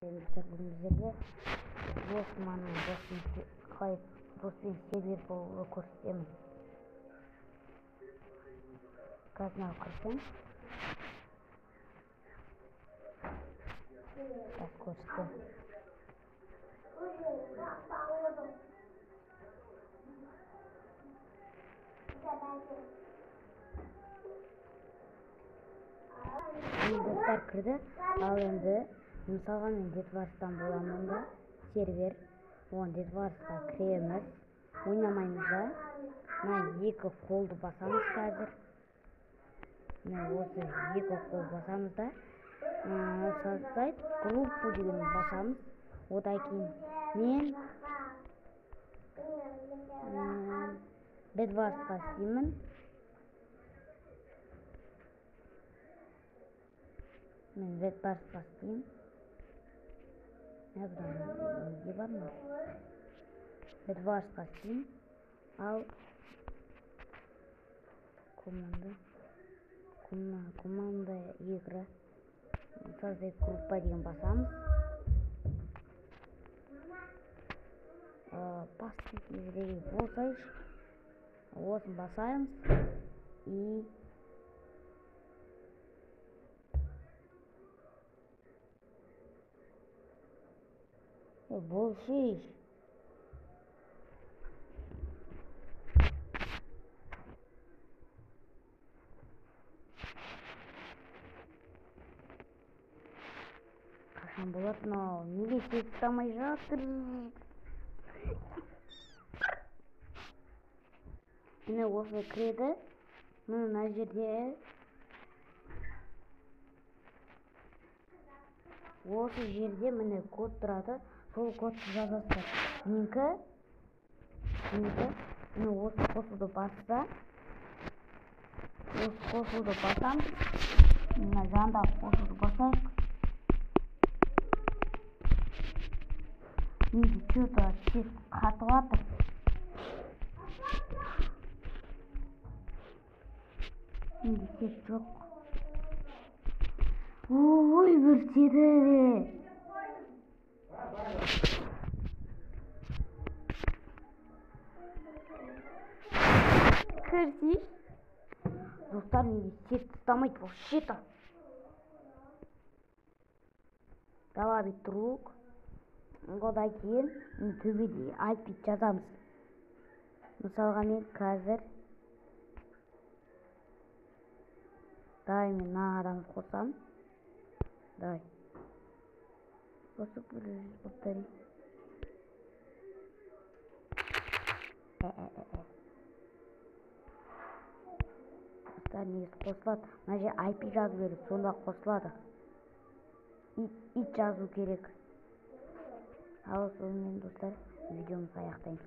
Dostlar, bugün bizlerle Osman'ın Boston server bolluğu koştum. Kazma koştum. Tak koştum. Dostlar kırdı. Alındı. Мысалға мен Детварстан боламын да, сервер, Детварсқа кіреміз, ойнамаймыз да, екі қолды басамыз қазір. Осы екі қол басамыз да, сайт группу деген басамыз. Одан кейін мен Детварсқа істеймін. Мен Детварсқа істеймін. Не var mı? Bedwars'ta sim. Al команда игра. Создать группа деген басамыз. Басты кездегі болсайш. Осын басаймыз. И больше қашан болады мынау, неге шеттамай жатыр? Міне осы кіреді. Мына жерде осы жерде міне код тұрады. Сол кодты жазасыздар. Менікі міне осы қосуды басса, осы қосуды басамыз. Мына жандағы қосуды басайық. Менде что-то тек қатып жатыр. Менде тек жоқ. Ой, бүртеді. Көрсейш? Достар, менде сет ұстамайды вообще-то. Добавить друг. Одан кейін төбеде IP жазамыз. Мысалға мен қазір мен мына адамды қосам. Давай. Қосып повтори. Достар, негізі қосылады. Мына жер IP жазу керек, сонда қосылады. Ит жазу керек. Ал сонымен достар, видеомызды аяқтаймыз.